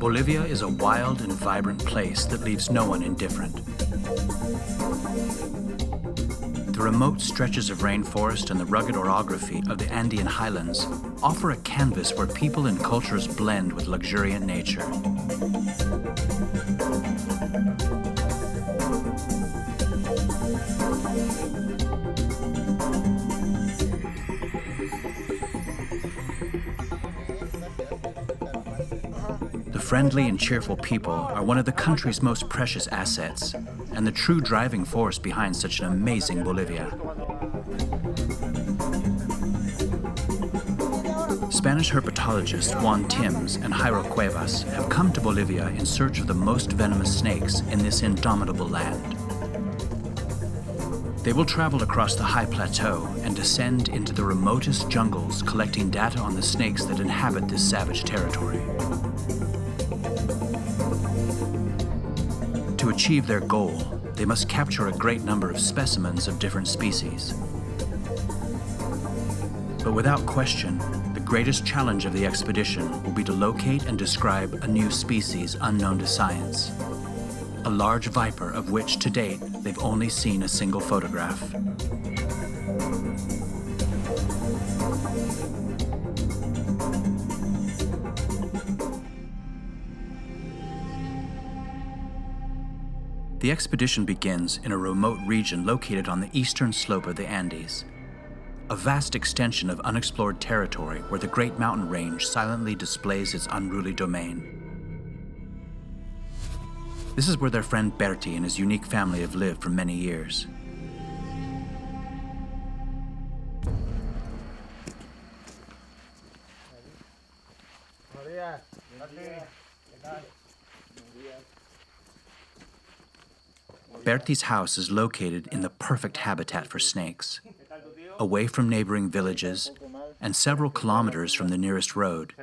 Bolivia is a wild and vibrant place that leaves no one indifferent. The remote stretches of rainforest and the rugged orography of the Andean Highlands offer a canvas where people and cultures blend with luxuriant nature. The friendly and cheerful people are one of the country's most precious assets, and the true driving force behind such an amazing Bolivia. Spanish herpetologist Juan Tims and Jairo Cuevas have come to Bolivia in search of the most venomous snakes in this indomitable land. They will travel across the high plateau and descend into the remotest jungles, collecting data on the snakes that inhabit this savage territory. To achieve their goal, they must capture a great number of specimens of different species. But without question, the greatest challenge of the expedition will be to locate and describe a new species unknown to science. A large viper of which, to date, they've only seen a single photograph. The expedition begins in a remote region located on the eastern slope of the Andes, a vast extension of unexplored territory where the great mountain range silently displays its unruly domain. This is where their friend Bertie and his unique family have lived for many years. Bertie's house is located in the perfect habitat for snakes, away from neighboring villages and several kilometers from the nearest road.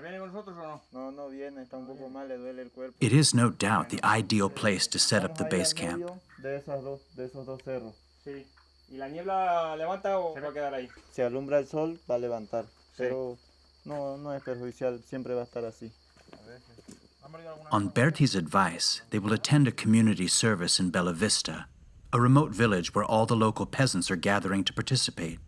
It is no doubt the ideal place to set up the base camp. On Bertie's advice, they will attend a community service in Bella Vista, a remote village where all the local peasants are gathering to participate.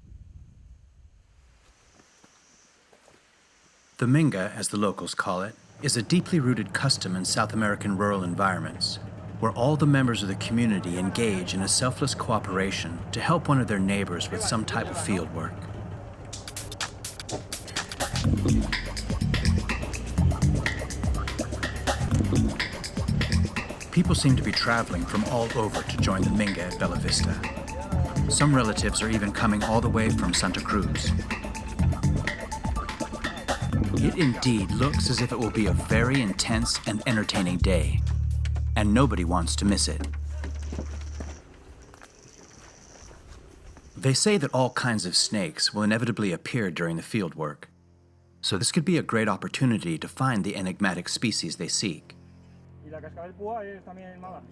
The Minga, as the locals call it, is a deeply rooted custom in South American rural environments, where all the members of the community engage in a selfless cooperation to help one of their neighbors with some type of field work. People seem to be traveling from all over to join the Minga at Bella Vista. Some relatives are even coming all the way from Santa Cruz. It indeed looks as if it will be a very intense and entertaining day, and nobody wants to miss it. They say that all kinds of snakes will inevitably appear during the field work, so this could be a great opportunity to find the enigmatic species they seek. ¿Y la cascabel púa es también mala?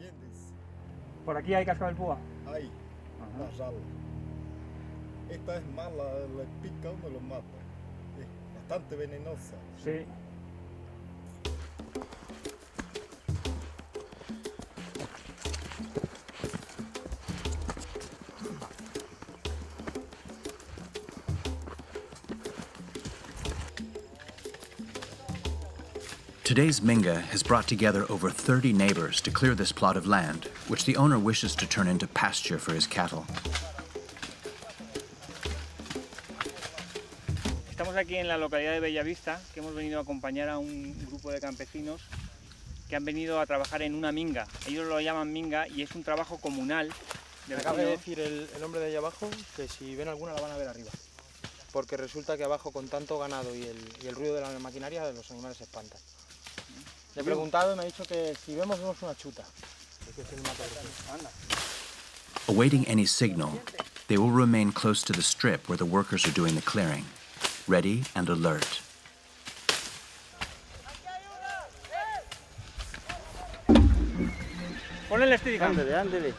¿Por aquí hay cascabel púa? Hay, la sal. Esta es mala, le pica uno y lo mata. Es bastante venenosa. Sí. Today's Minga has brought together over 30 neighbors to clear this plot of land, which the owner wishes to turn into pasture for his cattle. Estamos aquí en la localidad de Bellavista, que hemos venido a acompañar a un grupo de campesinos que han venido a trabajar en una minga. Ellos lo llaman minga y es un trabajo comunal. Acaba de decir el hombre de allá abajo que si ven alguna la van a ver arriba, porque resulta que abajo con tanto ganado y el ruido de la maquinaria los animales se espantan. Le he preguntado y me ha dicho que si vemos una chuta. Awaiting any signal, they will remain close to the strip where the workers are doing the clearing, ready and alert. Ponle el stick. Ándale.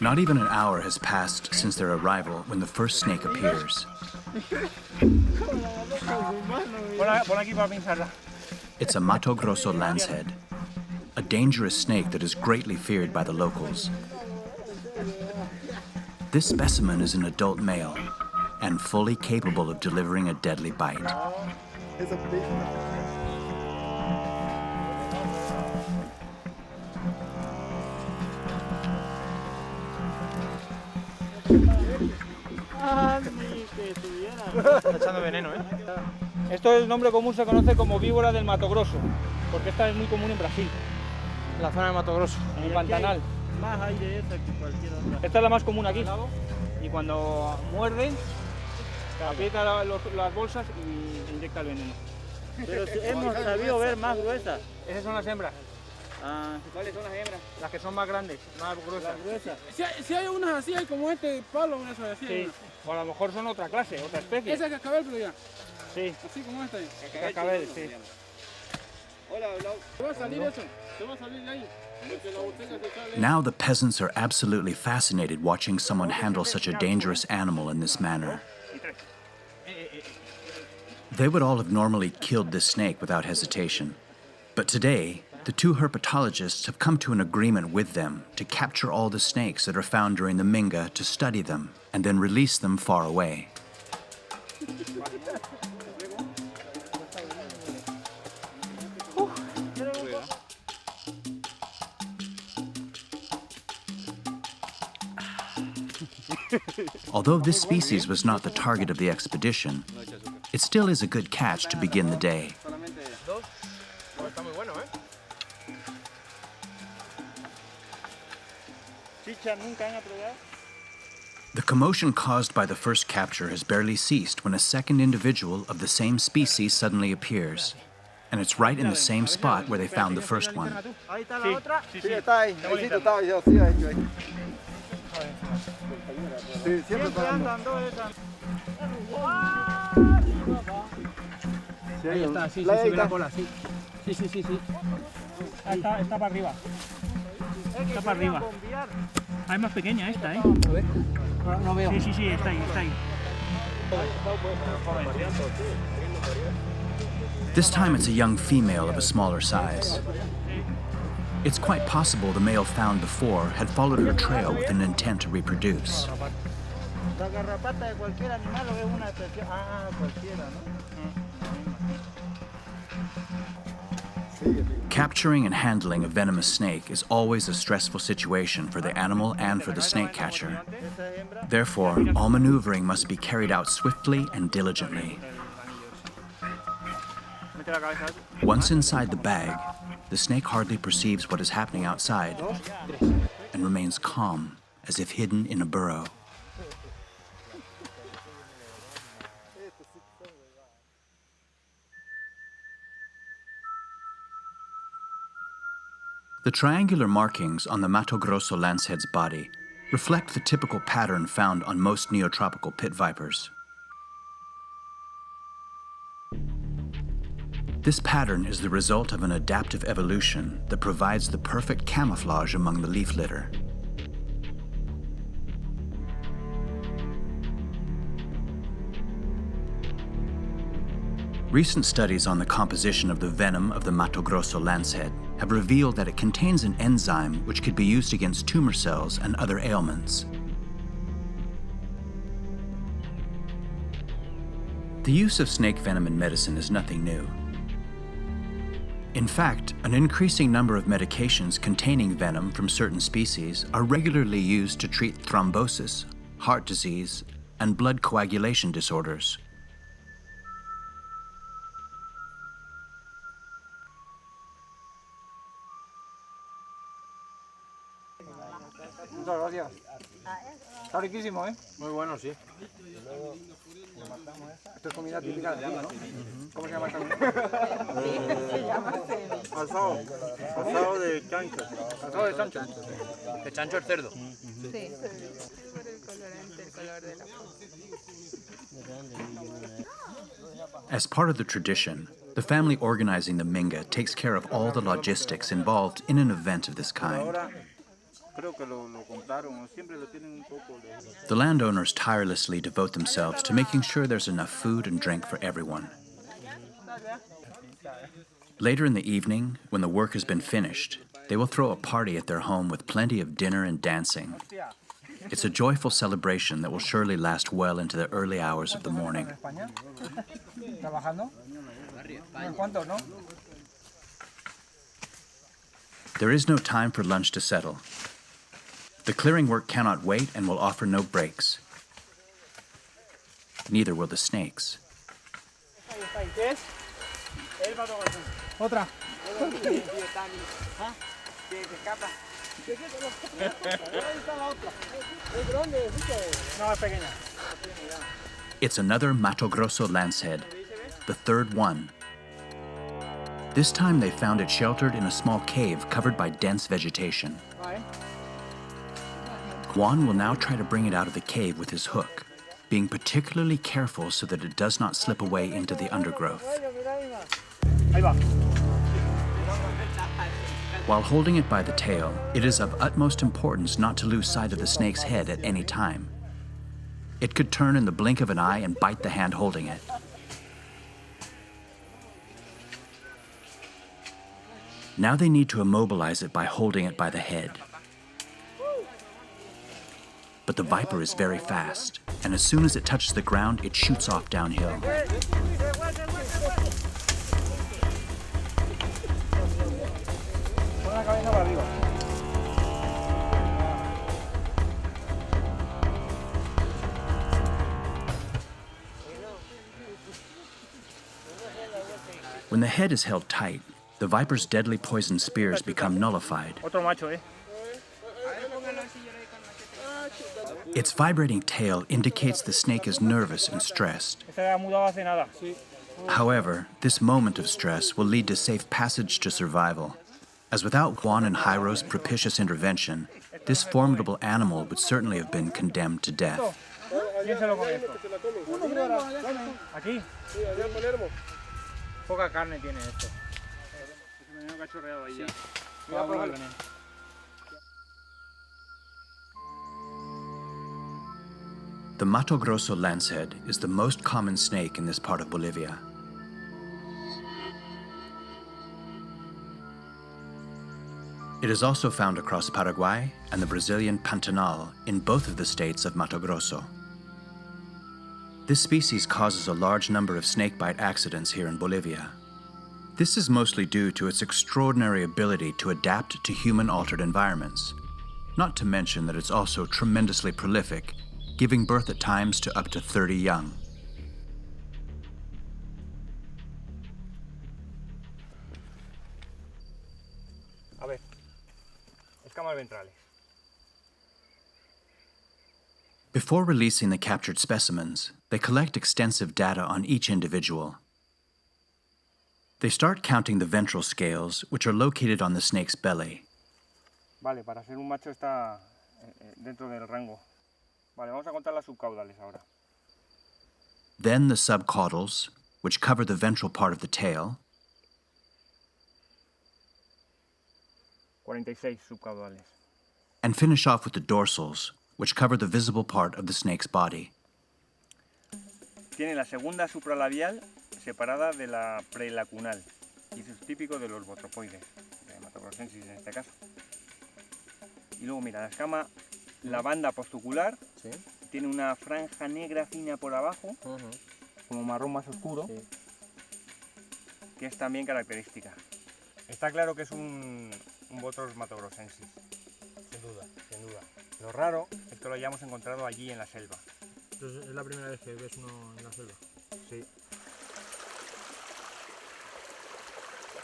Not even an hour has passed since their arrival when the first snake appears. Hola, Pon aquí para pinzarla. It's a Mato Grosso lancehead, a dangerous snake that is greatly feared by the locals. This specimen is an adult male and fully capable of delivering a deadly bite. It's a big Está echando veneno, ¿eh? Esto el nombre común se conoce como víbora del Mato Grosso, porque esta es muy común en Brasil, En la zona de Mato Grosso. en el Pantanal. Más hay de esa que cualquier otra. Esta es la más común aquí. Y cuando muerde, aprieta las bolsas y inyecta el veneno. Pero hemos sabido ver más gruesas. Esas son las hembras. Ah, ¿Cuáles son las hembras? Las que son más grandes, más gruesas. las gruesas. Si hay unas así, hay como este palo, eso así. hay Sí. unas. O a lo mejor son otra clase, otra especie. Esa es cascabel, pero ya. Sí, Así como esta. cascabel, sí. Te va a salir eso. Te va a salir de ahí. Porque la botella te sale. Now the peasants are absolutely fascinated watching someone handle such a dangerous animal in this manner. They would all have normally killed this snake without hesitation. But today, the two herpetologists have come to an agreement with them to capture all the snakes that are found during the Minga to study them and then release them far away. Although this species was not the target of the expedition, it still is a good catch to begin the day. Está muy bueno, ¿eh? Chicha nunca han probado. The commotion caused by the first capture has barely ceased when a second individual of the same species suddenly appears. And it's right in the same spot where they found the first one. Ahí está la otra. Sí, Sí, sí. está ahí. Ahí sí estaba yo, sí, ahí. Sí, siempre está dando. Andan dos esas. Ahí está, sí, La- sí, ahí ve la está. cola, sí. Sí, sí, sí, sí. Está para arriba. Está para arriba. Ah, es más pequeña esta, ¿eh? No veo. Sí, sí, sí, está ahí, está ahí. This time it's a young female of a smaller size. It's quite possible the male found before had followed her trail with an intent to reproduce. La garrapata de cualquier animal o es una especie. Ah, cualquiera, ¿no? Capturing and handling a venomous snake is always a stressful situation for the animal and for the snake catcher. Esa hembra. Therefore, all maneuvering must be carried out swiftly and diligently. Mete la cabeza. Once inside the bag, the snake hardly perceives what is happening outside and remains calm, as if hidden in a burrow. The triangular markings on the Mato Grosso lancehead's body reflect the typical pattern found on most neotropical pit vipers. This pattern is the result of an adaptive evolution that provides the perfect camouflage among the leaf litter. Recent studies on the composition of the venom of the Mato Grosso lancehead have revealed that it contains an enzyme which could be used against tumor cells and other ailments. The use of snake venom in medicine is nothing new. In fact, an increasing number of medications containing venom from certain species are regularly used to treat thrombosis, heart disease, and blood coagulation disorders. Muchas gracias. Está riquísimo, ¿eh? Muy bueno, sí. Esto es comida típica de aquí, ¿no? ¿Cómo se llama esta comida? Asado. Asado de chancho. Asado de chancho. De chancho el cerdo. Sí, por el colorante, el color de la As part of the tradition, the family organizing the Minga takes care of all the logistics involved in an event of this kind. Ahora creo que lo compraron, siempre lo tienen un poco de... The landowners tirelessly devote themselves to making sure there's enough food and drink for everyone. Later in the evening, when the work has been finished, they will throw a party at their home with plenty of dinner and dancing. It's a joyful celebration that will surely last well into the early hours of the morning. There is no time for lunch to settle. The clearing work cannot wait and will offer no breaks. Neither will the snakes. Otra. It's another Mato Grosso lancehead, the third one. This time they found it sheltered in a small cave covered by dense vegetation. Juan will now try to bring it out of the cave with his hook, being particularly careful so that it does not slip away into the undergrowth. While holding it by the tail, it is of utmost importance not to lose sight of the snake's head at any time. It could turn in the blink of an eye and bite the hand holding it. Now they need to immobilize it by holding it by the head. But the viper is very fast, and as soon as it touches the ground, it shoots off downhill. When the head is held tight, the viper's deadly poison spears become nullified. Otro macho, Its vibrating tail indicates the snake is nervous and stressed. However, this moment of stress will lead to safe passage to survival, as without Juan and Jairo's propitious intervention, this formidable animal would certainly have been condemned to death. Aquí. Poca carne tiene esto. The Mato Grosso lancehead is the most common snake in this part of Bolivia. It is also found across Paraguay and the Brazilian Pantanal in both of the states of Mato Grosso. This species causes a large number of snakebite accidents here in Bolivia. This is mostly due to its extraordinary ability to adapt to human-altered environments, not to mention that it's also tremendously prolific, giving birth at times to up to 30 young. A ver, escamas ventrales. Before releasing the captured specimens, they collect extensive data on each individual. They start counting the ventral scales, which are located on the snake's belly. Vale, para ser un macho está dentro del rango. Vale, vamos a contar las subcaudales ahora. Then the subcaudals, which cover the ventral part of the tail. 46 subcaudales. And finish off with the dorsals, which cover the visible part of the snake's body. Tiene la segunda supralabial separada de la prelacunal, y eso es típico de los botropoides, de Hematocrocensis en este caso. Y luego mira, la escama, la banda postocular, Sí. tiene una franja negra fina por abajo, como marrón más oscuro, que es también característica. Está claro que es un Botros matogrossensis, sin duda, sin duda. Lo raro es que lo hayamos encontrado allí en la selva. Entonces, ¿es la primera vez que ves uno en la selva? Sí.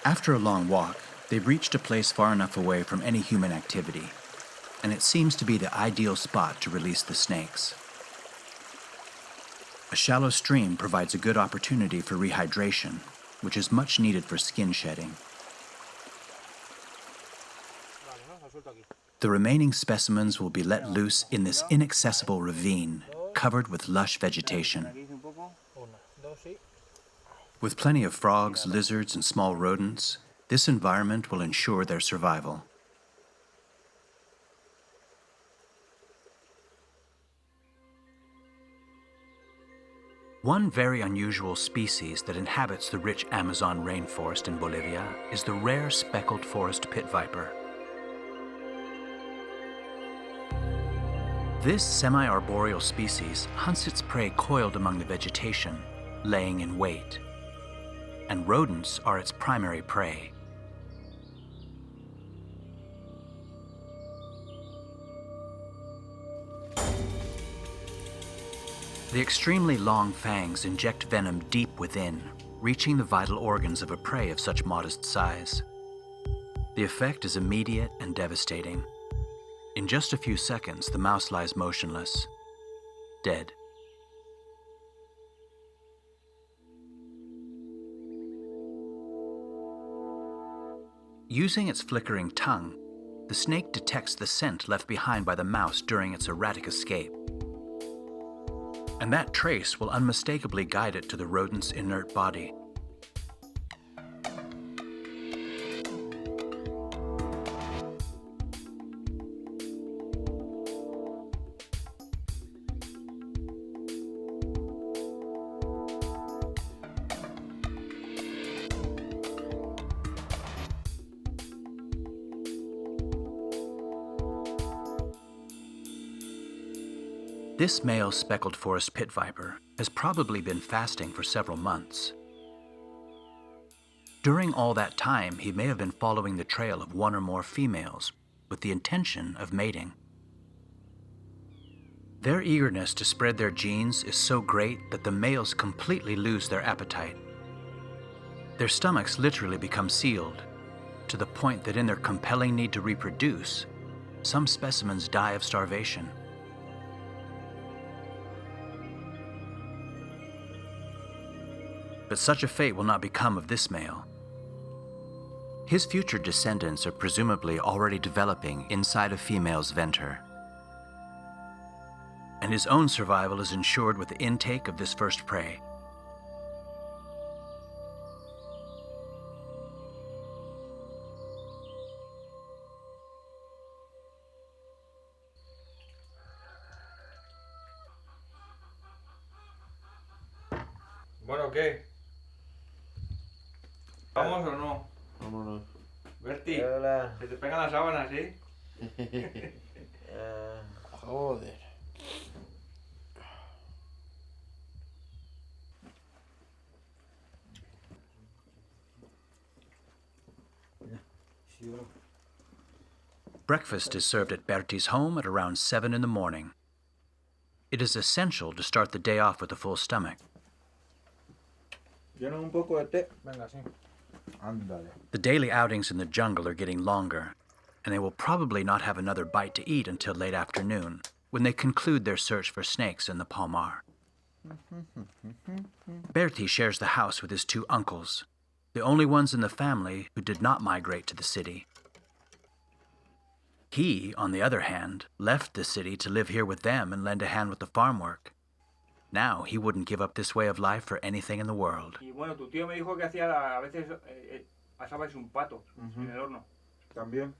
After a long walk, they've reached a place far enough away from any human activity, and it seems to be the ideal spot to release the snakes. A shallow stream provides a good opportunity for rehydration, which is much needed for skin shedding. The remaining specimens will be let loose in this inaccessible ravine, covered with lush vegetation. With plenty of frogs, lizards, and small rodents, this environment will ensure their survival. One very unusual species that inhabits the rich Amazon rainforest in Bolivia is the rare speckled forest pit viper. This semi-arboreal species hunts its prey coiled among the vegetation, laying in wait. And rodents are its primary prey. The extremely long fangs inject venom deep within, reaching the vital organs of a prey of such modest size. The effect is immediate and devastating. In just a few seconds, the mouse lies motionless, dead. Using its flickering tongue, the snake detects the scent left behind by the mouse during its erratic escape. And that trace will unmistakably guide it to the rodent's inert body. This male speckled forest pit viper has probably been fasting for several months. During all that time, he may have been following the trail of one or more females with the intention of mating. Their eagerness to spread their genes is so great that the males completely lose their appetite. Their stomachs literally become sealed, to the point that in their compelling need to reproduce, some specimens die of starvation. But such a fate will not become of this male. His future descendants are presumably already developing inside a female's venter. And his own survival is ensured with the intake of this first prey. Bueno, ¿qué? ¿Vamos o no? Vámonos. Berti, Hola. ¿se te pegan las sábanas, sí? Joder. Breakfast is served at Berti's home at around 7 in the morning. It is essential to start the day off with a full stomach. ¿Llenas un poco de té? Venga, sí. Ándale. The daily outings in the jungle are getting longer, and they will probably not have another bite to eat until late afternoon, when they conclude their search for snakes in the Palmar. Berti shares the house with his two uncles, the only ones in the family who did not migrate to the city. He, on the other hand, left the city to live here with them and lend a hand with the farm work. Now he wouldn't give up this way of life for anything in the world. Y bueno, tu tío me dijo que hacía a veces asabais un pato en el horno. También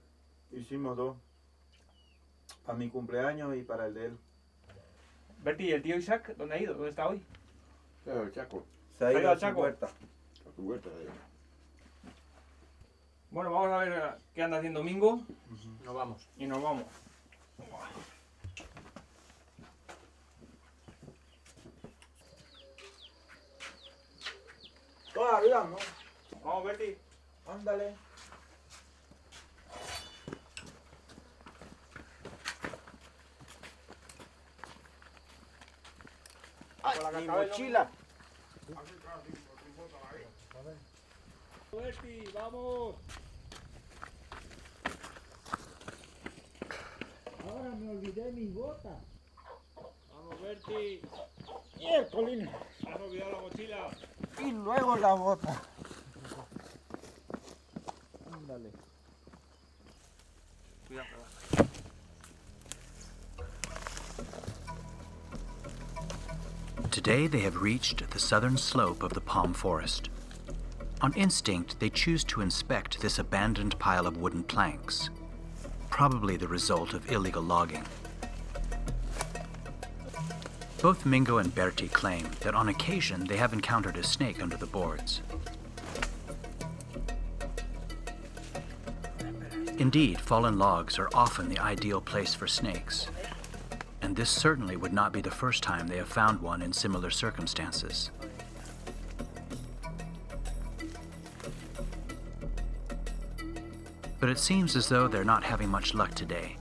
hicimos dos. Para mi cumpleaños y para el de él. Berti, ¿y el tío Isaac dónde ha ido? ¿Dónde está hoy? El Chaco. Se ha ido ido al a su Chaco. huerta. A tu vuelta de ahí. Bueno, vamos a ver qué anda haciendo Mingo Nos vamos. y nos vamos. Todavía no. Vamos, Berti. Ándale. Ay, mi mochila. Berti, vamos. Ahora me olvidé mi bota. Vamos, Berti. Miércoles. Has olvidado la mochila. Y luego la bota. Ándale. Cuidado, cuidado. Today they have reached the southern slope of the palm forest. On instinct, they choose to inspect this abandoned pile of wooden planks, probably the result of illegal logging. Both Mingo and Berti claim that on occasion they have encountered a snake under the boards. Indeed, fallen logs are often the ideal place for snakes, and this certainly would not be the first time they have found one in similar circumstances. But it seems as though they're not having much luck today.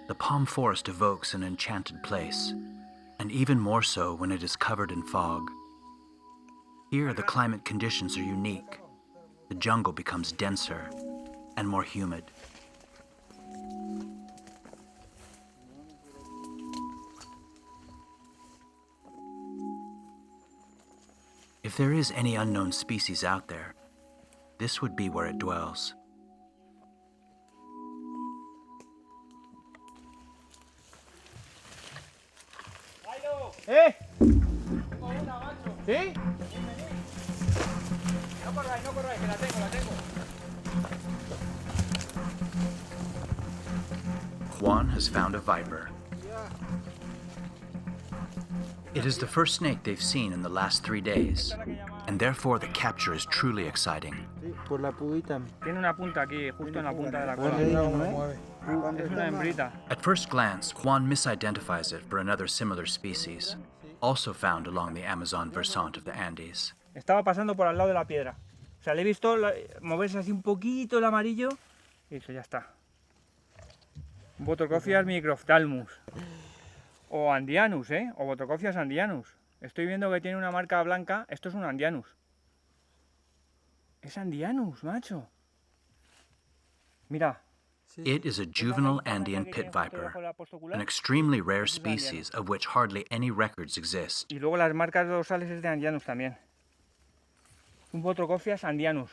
The palm forest evokes an enchanted place, and even more so when it is covered in fog. Here, the climate conditions are unique. The jungle becomes denser and more humid. If there is any unknown species out there, this would be where it dwells. ¡Eh! Tengo una, macho. ¿Sí? No corráis, que la tengo. Juan has found a viper. It is the first snake they've seen in the last 3 days, and therefore the capture is truly exciting. Por la pudita. Tiene una punta aquí, justo en la punta de la cola. Es una hembrita. At first glance, Juan misidentifies it for another similar species, also found along the Amazon versant of the Andes. Estaba pasando por al lado de la piedra. O sea, le he visto moverse así un poquito el amarillo y dije, ya está. Botrocophias microphthalmus. O andianus, o Botrocophias andianus. Estoy viendo que tiene una marca blanca. Esto es un andianus. Es andianus, macho. Mira. It is a juvenile Andean pit viper, an extremely rare species of which hardly any records exist. Y luego las marcas dorsales es de andianus también. Un Botrocophias andianus.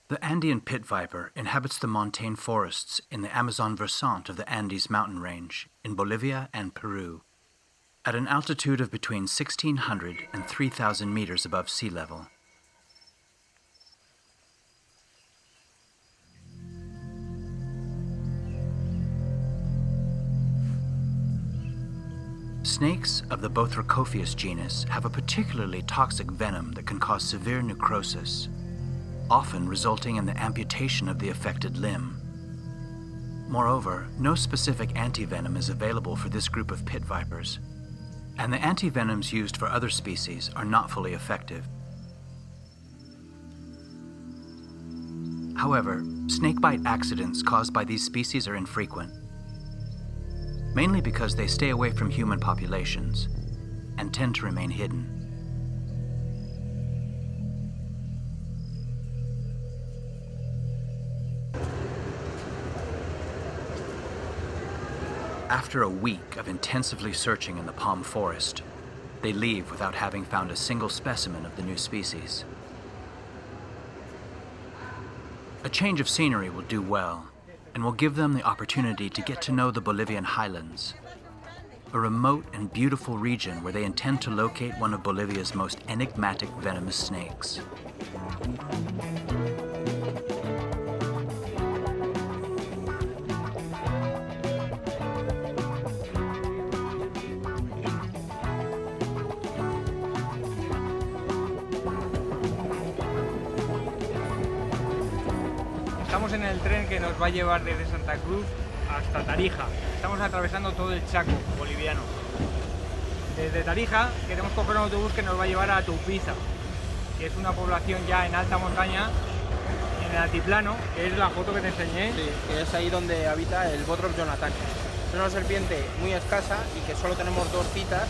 The Andean pit viper inhabits the montane forests in the Amazon versant of the Andes mountain range in Bolivia and Peru, at an altitude of between 1,600 and 3,000 meters above sea level. Snakes of the Bothrocophis genus have a particularly toxic venom that can cause severe necrosis, often resulting in the amputation of the affected limb. Moreover, no specific antivenom is available for this group of pit vipers, and the antivenoms used for other species are not fully effective. However, snakebite accidents caused by these species are infrequent, mainly because they stay away from human populations and tend to remain hidden. After a week of intensively searching in the palm forest, they leave without having found a single specimen of the new species. A change of scenery will do well, and will give them the opportunity to get to know the Bolivian Highlands, a remote and beautiful region where they intend to locate one of Bolivia's most enigmatic venomous snakes. Estamos en el tren que nos va a llevar desde Santa Cruz hasta Tarija. Estamos atravesando todo el Chaco boliviano. Desde Tarija queremos coger un autobús que nos va a llevar a Tupiza, que es una población ya en alta montaña, en el altiplano, que es la foto que te enseñé. Sí, que es ahí donde habita el Botrop Jonathan. Es una serpiente muy escasa y que solo tenemos 2 citas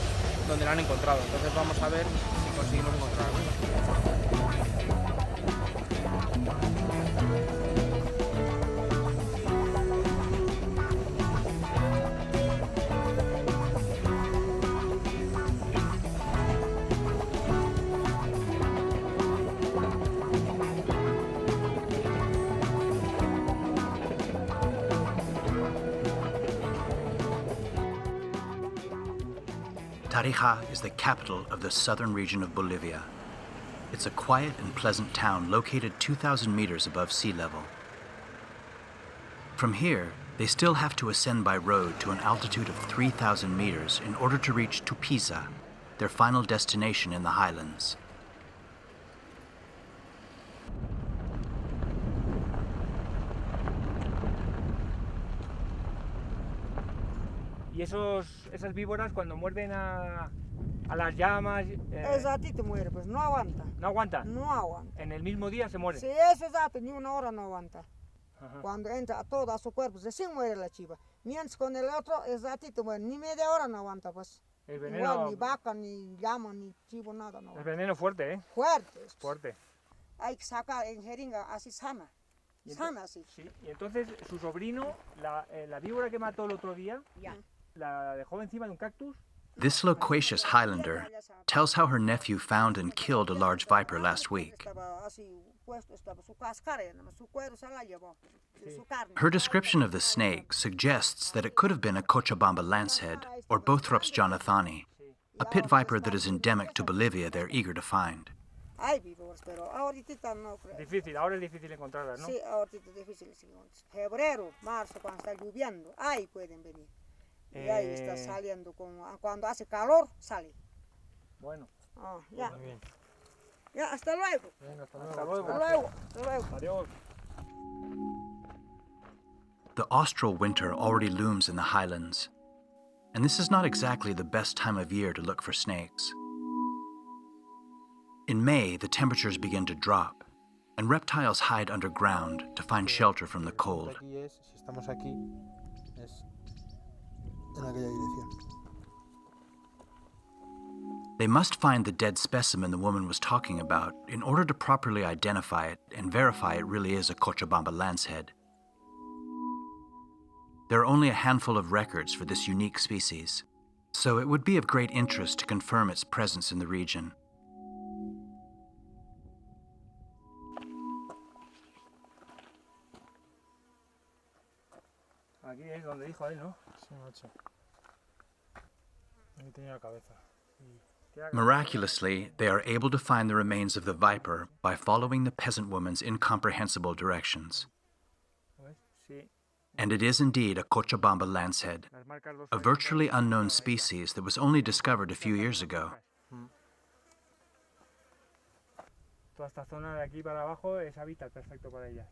donde la han encontrado. Entonces vamos a ver si conseguimos encontrarla. Tarija is the capital of the southern region of Bolivia. It's a quiet and pleasant town located 2,000 meters above sea level. From here, they still have to ascend by road to an altitude of 3,000 meters in order to reach Tupiza, their final destination in the Highlands. Y esas víboras cuando muerden a las llamas... Exactito muere, pues no aguanta. ¿No aguanta? No aguanta. En el mismo día se muere. Sí, eso es exacto, ni una hora no aguanta. Ajá. Cuando entra todo a su cuerpo, recién muere la chiva. Mientras con el otro, exactito muere, ni media hora no aguanta, pues. El veneno... Igual, ni vaca, ni llama, ni chivo, nada no El aguanta. veneno fuerte, ¿eh? Fuerte. Fuerte. Hay que sacar en jeringa así sana. Sana así. Sí, y entonces su sobrino, la víbora que mató el otro día, Ya. la dejó encima de un cactus. This loquacious Highlander tells how her nephew found and killed a large viper last week. Estaba así puesto, estaba su cáscara, su cuero se la llevó, su carne. Her description of the snake suggests that it could have been a Cochabamba lancehead or Bothrops jonathani, a pit viper that is endemic to Bolivia they're eager to find. Hay víboras, pero ahorita no creo. Difícil, ahora es difícil encontrarlas, ¿no? Sí, ahorita es difícil. Febrero, marzo, cuando está lloviendo, ahí pueden venir. Y ahí está saliendo, cuando hace calor, sale. Bueno. Oh, ya. Muy bien. Ya, hasta luego. Venga, hasta luego. Hasta luego. Hasta luego. Adiós. The austral winter already looms in the highlands, and this is not exactly the best time of year to look for snakes. In May, the temperatures begin to drop, and reptiles hide underground to find shelter from the cold. Aquí es, si estamos aquí, es en aquella dirección. They must find the dead specimen the woman was talking about in order to properly identify it and verify it really is a Cochabamba lancehead. There are only a handful of records for this unique species, so it would be of great interest to confirm its presence in the region. Aquí es donde dijo él, ¿no? Sí, macho. Aquí tenía la cabeza. Miraculously, they are able to find the remains of the viper by following the peasant woman's incomprehensible directions. Sí. And it is indeed a Cochabamba lancehead, Las marcas dos a virtually unknown species that was only discovered a few years ago. Toda esta zona de aquí para abajo es hábitat perfecto para ellas.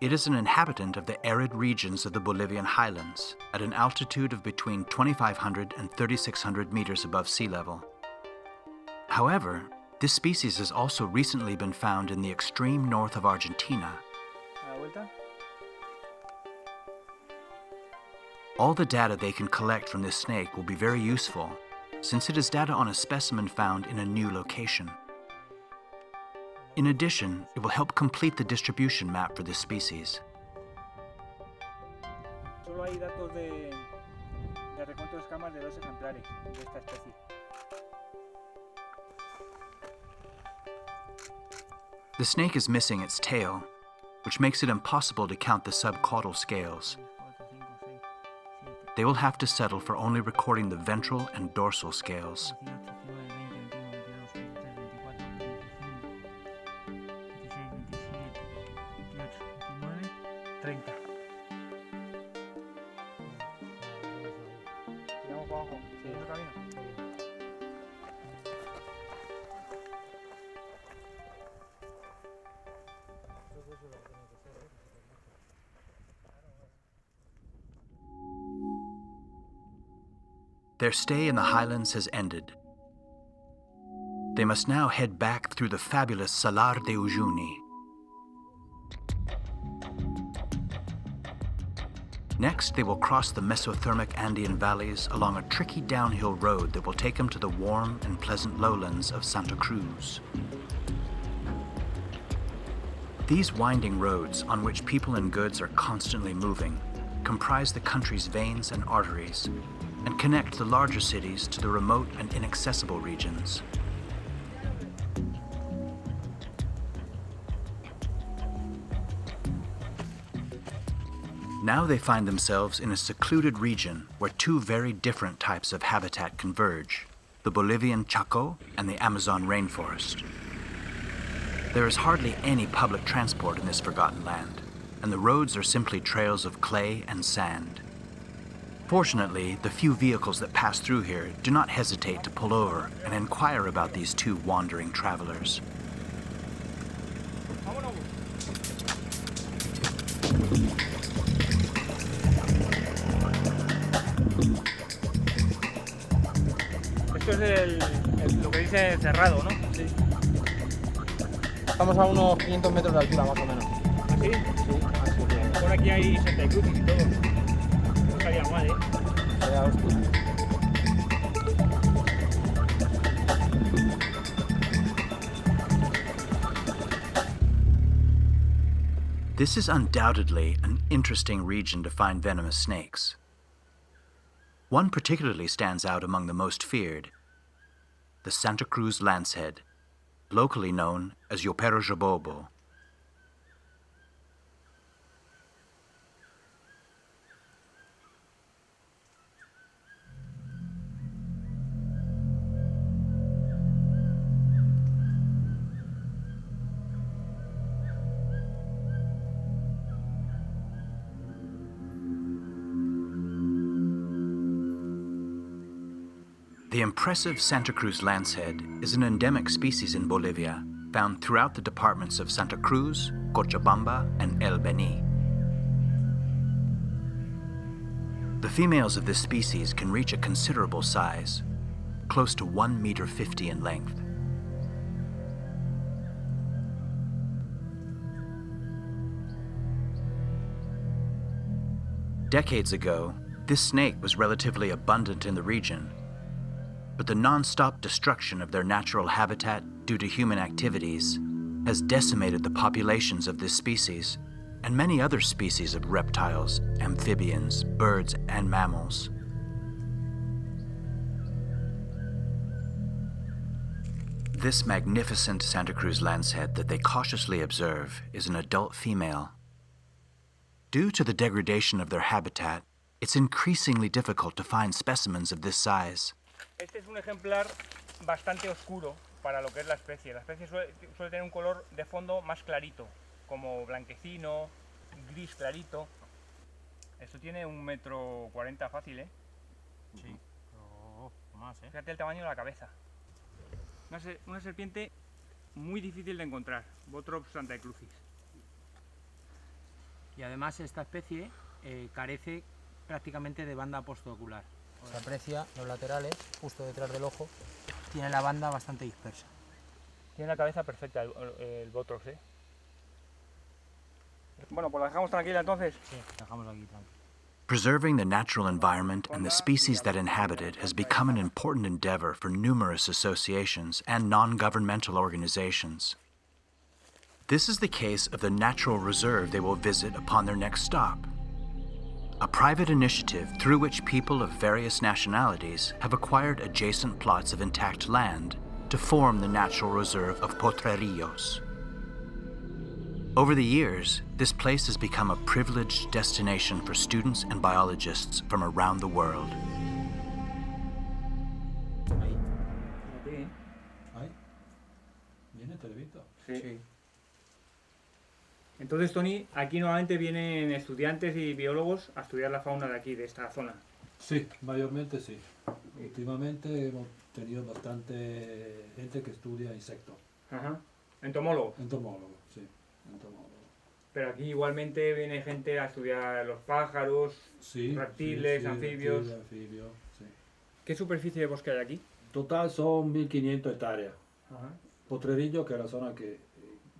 It is an inhabitant of the arid regions of the Bolivian highlands at an altitude of between 2,500 and 3,600 meters above sea level. However, this species has also recently been found in the extreme north of Argentina. ¿A la vuelta? All the data they can collect from this snake will be very useful, since it is data on a specimen found in a new location. In addition, it will help complete the distribution map for this species. Solo hay datos de recuento de escamas de 2 ejemplares de esta especie. The snake is missing its tail, which makes it impossible to count the subcaudal scales. 4, 5, 6, 7, They will have to settle for only recording the ventral and dorsal scales. 18, 19, 20, 21, 22, 23, 24, 25, 26, 27, 28, 29, 30. Tiramos para abajo. Sí, es el camino. Their stay in the highlands has ended. They must now head back through the fabulous Salar de Uyuni. Next, they will cross the mesothermic Andean valleys along a tricky downhill road that will take them to the warm and pleasant lowlands of Santa Cruz. These winding roads, on which people and goods are constantly moving, comprise the country's veins and arteries, and connect the larger cities to the remote and inaccessible regions. Now they find themselves in a secluded region where two very different types of habitat converge, the Bolivian Chaco and the Amazon rainforest. There is hardly any public transport in this forgotten land, and the roads are simply trails of clay and sand. Fortunately, the few vehicles that pass through here do not hesitate to pull over and inquire about these two wandering travelers. Esto es lo que dice cerrado, ¿no? Sí. Estamos a unos 500 metros de altura más o menos. ¿Así? Sí, así que... Por aquí hay Santa Cruz y todo. No estaría mal, ¿eh? Sería hostia. This is undoubtedly an interesting region to find venomous snakes. One particularly stands out among the most feared, the Santa Cruz lancehead, locally known as Yopero jabobo. The impressive Santa Cruz lancehead is an endemic species in Bolivia, found throughout the departments of Santa Cruz, Cochabamba, and El Beni. The females of this species can reach a considerable size, close to 1.50 meters in length. Decades ago, this snake was relatively abundant in the region, but the non-stop destruction of their natural habitat due to human activities has decimated the populations of this species and many other species of reptiles, amphibians, birds, and mammals. This magnificent Santa Cruz lancehead that they cautiously observe is an adult female. Due to the degradation of their habitat, it's increasingly difficult to find specimens of this size. Este es un ejemplar bastante oscuro para lo que es la especie. La especie suele tener un color de fondo más clarito, como blanquecino, gris clarito. Esto tiene 1,40 metros fácil, ¿eh? Sí, o más, ¿eh? Fíjate el tamaño de la cabeza. Una serpiente muy difícil de encontrar, Botrops santacrucis. Y además esta especie carece prácticamente de banda postocular. Se aprecia los laterales, justo detrás del ojo, tiene la banda bastante dispersa. Tiene la cabeza perfecta el Botrops, ¿eh? Bueno, pues la dejamos tranquila entonces. Sí, la dejamos aquí tranquila. Preserving the natural environment and the species that inhabit it has become an important endeavor for numerous associations and non-governmental organizations. This is the case of the natural reserve they will visit upon their next stop. A private initiative through which people of various nationalities have acquired adjacent plots of intact land to form the natural reserve of Potrerillos. Over the years, this place has become a privileged destination for students and biologists from around the world. Ahí. Ahí. Viene televito. Sí. Entonces, Tony, aquí normalmente vienen estudiantes y biólogos a estudiar la fauna de aquí, de esta zona. Sí, mayormente sí. Últimamente hemos tenido bastante gente que estudia insectos. Ajá. Entomólogos. Entomólogos, sí. Entomólogos. Pero aquí igualmente viene gente a estudiar los pájaros, Sí, reptiles, sí, anfibios. anfibios, sí. ¿Qué superficie de bosque hay aquí? Total son 1500 hectáreas. Ajá. Potrerillo, que es la zona que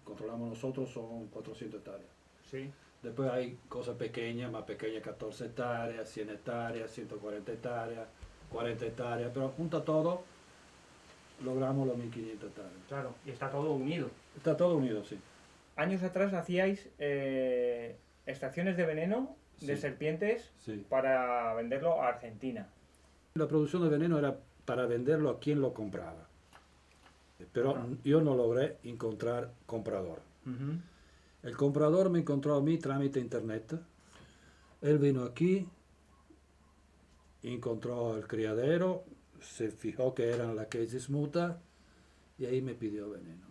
controlamos nosotros, son 400 hectáreas. Sí. Después hay cosas pequeñas, más pequeñas, 14 hectáreas, 100 hectáreas, 140 hectáreas, 40 hectáreas, pero junta todo, logramos los 1500 hectáreas. Claro, y está todo unido. Está todo unido, sí. Años atrás hacíais extracciones de veneno de Sí. serpientes Sí. para venderlo a Argentina. La producción de veneno era para venderlo a quien lo compraba. Pero yo no logré encontrar comprador. El comprador me encontró a mí trámite internet. Él vino aquí, encontró el criadero, se fijó que eran las cases mutas y ahí me pidió veneno.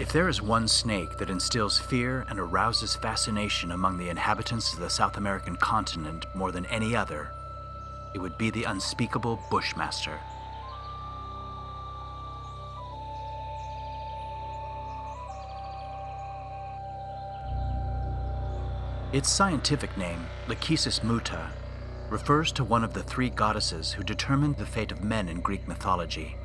If there is one snake that instills fear and arouses fascination among the inhabitants of the South American continent more than any other, it would be the unspeakable Bushmaster. Its scientific name, Lachesis muta, refers to one of the three goddesses who determined the fate of men in Greek mythology.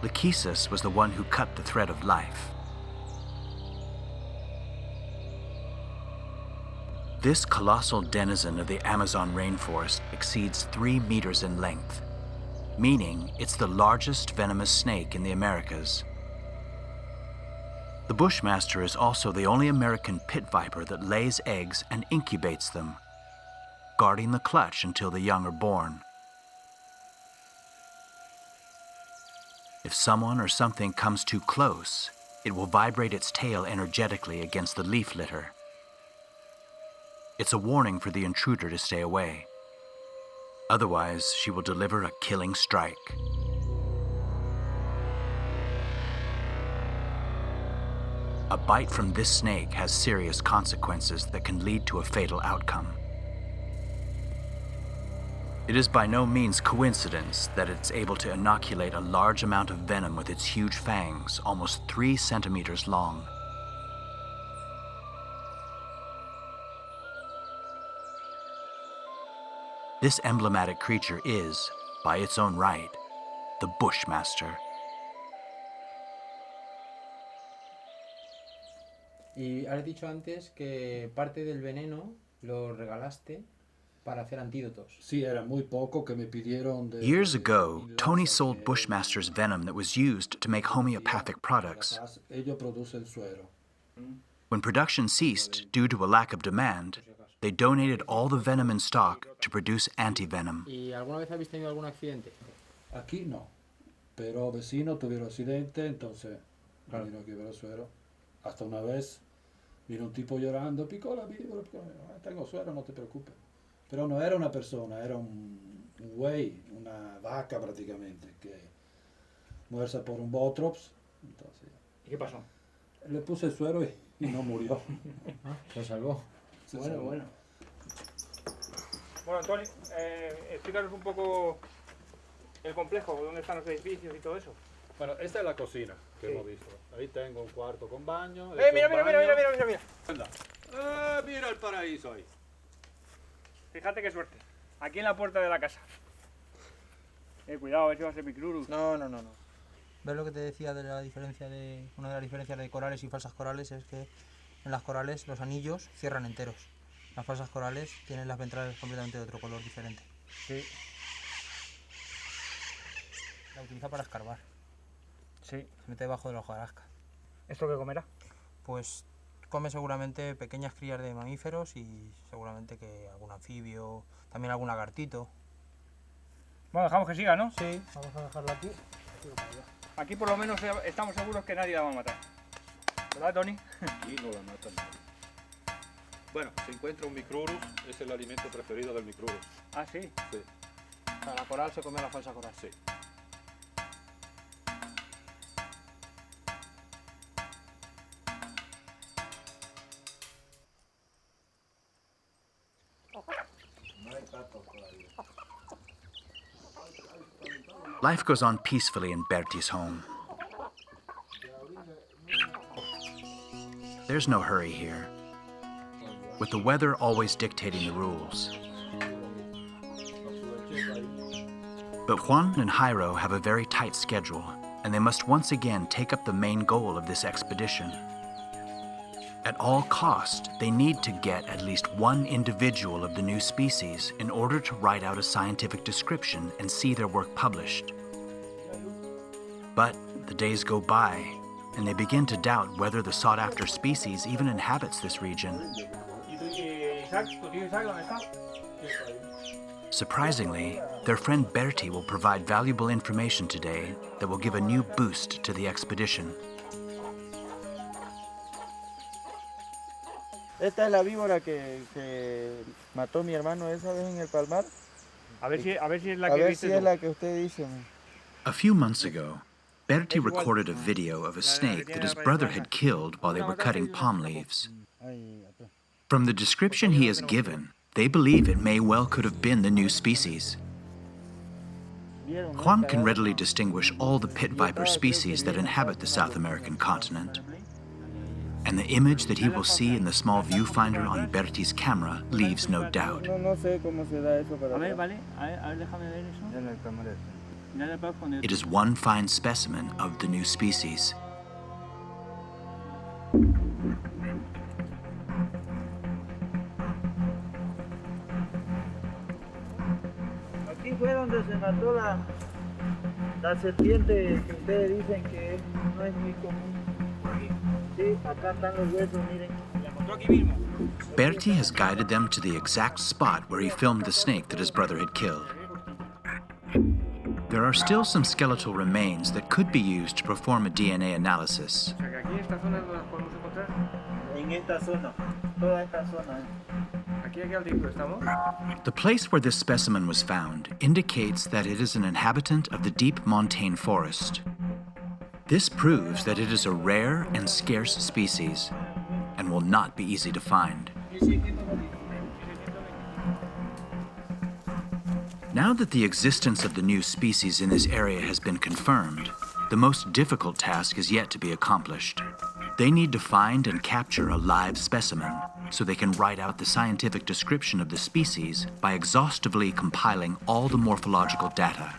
Lachesis was the one who cut the thread of life. This colossal denizen of the Amazon rainforest exceeds 3 meters in length, meaning it's the largest venomous snake in the Americas. The Bushmaster is also the only American pit viper that lays eggs and incubates them, guarding the clutch until the young are born. If someone or something comes too close, it will vibrate its tail energetically against the leaf litter. It's a warning for the intruder to stay away. Otherwise, she will deliver a killing strike. A bite from this snake has serious consequences that can lead to a fatal outcome. It is by no means coincidence that it's able to inoculate a large amount of venom with its huge fangs, almost 3 centimeters long. This emblematic creature is, by its own right, the Bushmaster. Y has dicho antes que parte del veneno lo regalaste para hacer antídotos. Sí, era muy poco que me pidieron de... Years ago, Tony sold Bushmaster's venom that was used to make homeopathic products. Ellos producen suero. When production ceased due to a lack of demand, they donated all the venom in stock to produce antivenom. ¿Y alguna vez habéis tenido algún accidente? Aquí no, pero vecinos tuvieron accidente, entonces vinieron aquí a ver el suero. Hasta una vez vino un tipo llorando, picó la víbora, tengo suero, no te preocupes. Pero no era una persona, era un güey, una vaca prácticamente, que muerta por un botrops. Entonces, ¿Y qué pasó? le puse el suero y no murió. Se salvó. Bueno. Bueno, Antonio, explícanos un poco el complejo, dónde están los edificios y todo eso. Bueno, esta es la cocina que hemos visto. Ahí tengo un cuarto con baño. Mira. Mira el paraíso ahí. Fíjate qué suerte. Aquí en la puerta de la casa. Cuidado, a ver si va a ser mi Cruz. No. ¿Ves lo que te decía de la diferencia de... Una de las diferencias de corales y falsas corales es que en las corales los anillos cierran enteros. Las falsas corales tienen las ventrales completamente de otro color diferente. Sí. La utiliza para escarbar. Sí. Se mete debajo de la hojarasca. ¿Esto qué comerá? Pues come seguramente pequeñas crías de mamíferos y seguramente que algún anfibio, también algún lagartito. Bueno, dejamos que siga, ¿no? Sí, vamos a dejarla aquí. Aquí por lo menos estamos seguros que nadie la va a matar. ¿Verdad, Tony? Aquí no la matan. Bueno, si encuentra un micrurus, es el alimento preferido del micrurus. Ah, sí. Sí. O sea, la coral se come a la falsa coral. Sí. Life goes on peacefully in Berti's home. There's no hurry here, with the weather always dictating the rules. But Juan and Jairo have a very tight schedule, and they must once again take up the main goal of this expedition. At all cost, they need to get at least one individual of the new species in order to write out a scientific description and see their work published. But the days go by, and they begin to doubt whether the sought-after species even inhabits this region. Surprisingly, their friend Bertie will provide valuable information today that will give a new boost to the expedition. Esta es la víbora que mató mi hermano esa vez en el palmar. A ver si es la A que ver viste si tú. es la que usted dice. A few months ago, Bertie recorded a video of a snake that his brother had killed while they were cutting palm leaves. From the description he has given, they believe it may well could have been the new species. Juan can readily distinguish all the pit viper species that inhabit the South American continent. And the image that he will see in the small viewfinder on Bertie's camera leaves no doubt. No sé cómo se da eso para A ver, vale, a ver, déjame ver eso. Ya le puedo poner. It is one fine specimen of the new species. Aquí fue donde se mató la serpiente que ustedes dicen que no es muy común. Sí, acá están los huesos, miren. La encontró aquí mismo. Bertie has guided them to the exact spot where he filmed the snake that his brother had killed. There are still some skeletal remains that could be used to perform a DNA analysis. O sea que aquí esta zona es donde las podemos encontrar. En esta zona, toda esta zona. Aquí a qué altitud estamos. The place where this specimen was found indicates that it is an inhabitant of the deep montane forest. This proves that it is a rare and scarce species and will not be easy to find. Now that the existence of the new species in this area has been confirmed, the most difficult task is yet to be accomplished. They need to find and capture a live specimen so they can write out the scientific description of the species by exhaustively compiling all the morphological data.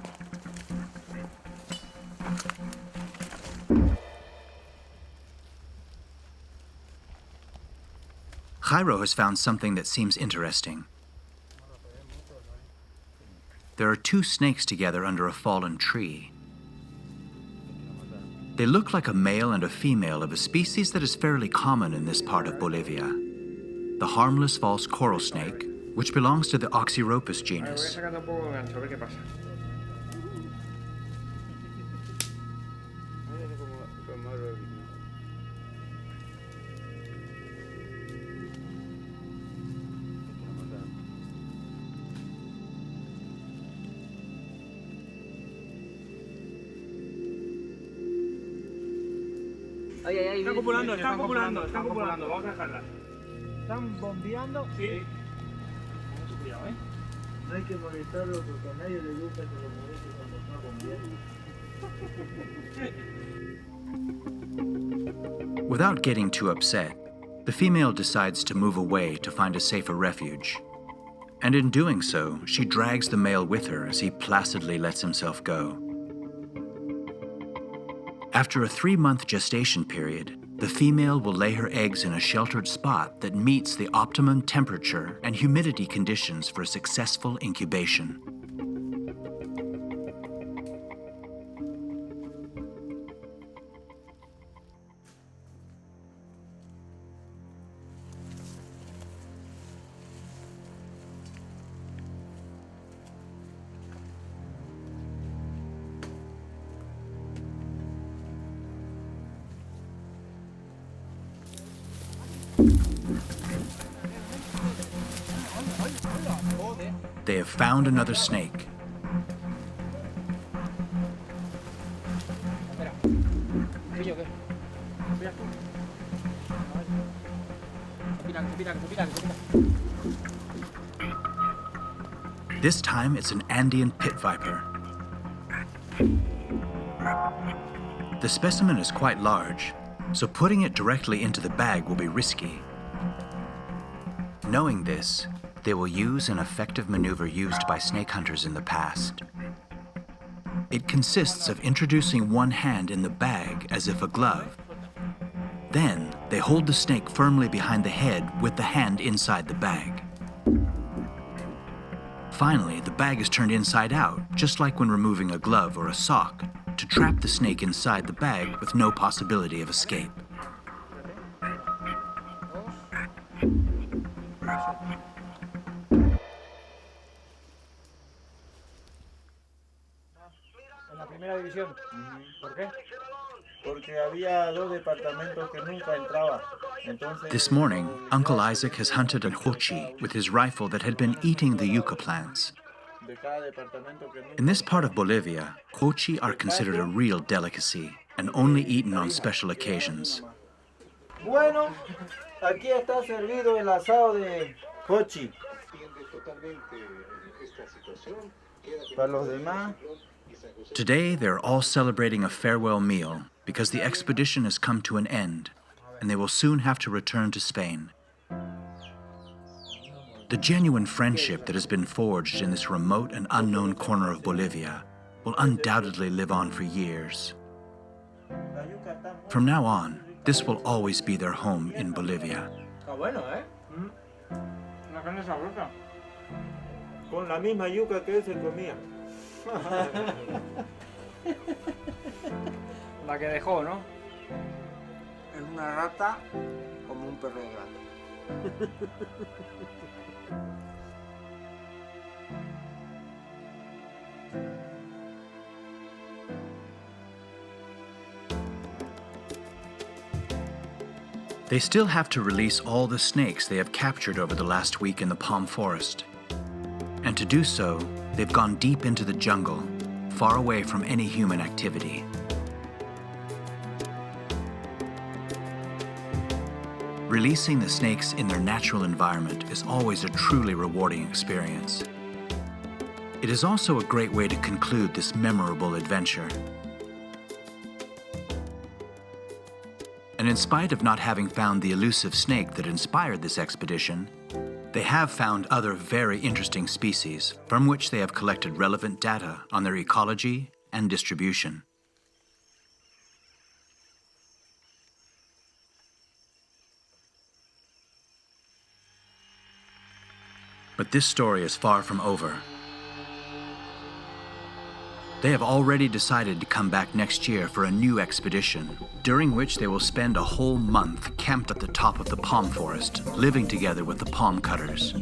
Jairo has found something that seems interesting. There are two snakes together under a fallen tree. They look like a male and a female of a species that is fairly common in this part of Bolivia, the harmless false coral snake, which belongs to the Oxyropus Voy genus. sacando un poco de gancho, a ver qué pasa. Están copulando, están copulando, están copulando. Vamos a dejarlas. ¿Están bombeando? Sí. Mucho cuidado, ¿eh? No hay que molestarlo porque a nadie le gusta que lo moleste cuando está bombeando. Without getting too upset, the female decides to move away to find a safer refuge. And in doing so, she drags the male with her as he placidly lets himself go. After a 3-month gestation period, the female will lay her eggs in a sheltered spot that meets the optimum temperature and humidity conditions for successful incubation. They have found another snake. This time it's an Andean pit viper. The specimen is quite large, so putting it directly into the bag will be risky. Knowing this, they will use an effective maneuver used by snake hunters in the past. It consists of introducing one hand in the bag as if a glove. Then, they hold the snake firmly behind the head with the hand inside the bag. Finally, the bag is turned inside out, just like when removing a glove or a sock, to trap the snake inside the bag with no possibility of escape. primera división. ¿Por qué? Porque había 2 departamentos que nunca entraba. Entonces, This morning, Uncle Isaac has hunted a hochi with his rifle that had been eating the yucca plants. de cada departamento que nunca In this part of Bolivia, hochi are considered a real delicacy and only eaten on special occasions. Bueno, aquí está servido el asado de Hochi. Para los demás, Today, they're all celebrating a farewell meal because the expedition has come to an end and they will soon have to return to Spain. The genuine friendship that has been forged in this remote and unknown corner of Bolivia will undoubtedly live on for years. From now on, this will always be their home in Bolivia. Está bueno, ¿eh? Una carne sabrosa. con la misma yuca que él se comía. La que dejó, ¿no? Es una rata como un perro de gato. They still have to release all the snakes they have captured over the last week in the palm forest. And to do so, they've gone deep into the jungle, far away from any human activity. Releasing the snakes in their natural environment is always a truly rewarding experience. It is also a great way to conclude this memorable adventure. And in spite of not having found the elusive snake that inspired this expedition, they have found other very interesting species from which they have collected relevant data on their ecology and distribution. But this story is far from over. They have already decided to come back next year for a new expedition, during which they will spend a whole month camped at the top of the palm forest, living together with the palm cutters.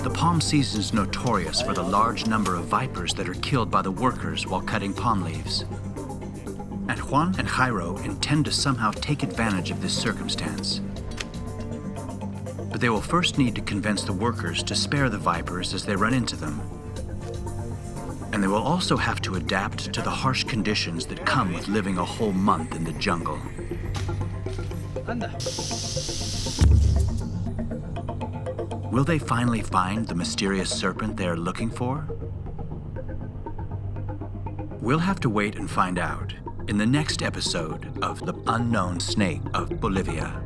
The palm season is notorious for the large number of vipers that are killed by the workers while cutting palm leaves. And Juan and Jairo intend to somehow take advantage of this circumstance. But they will first need to convince the workers to spare the vipers as they run into them. And they will also have to adapt to the harsh conditions that come with living a whole month in the jungle. Will they finally find the mysterious serpent they are looking for? We'll have to wait and find out in the next episode of The Unknown Snake of Bolivia.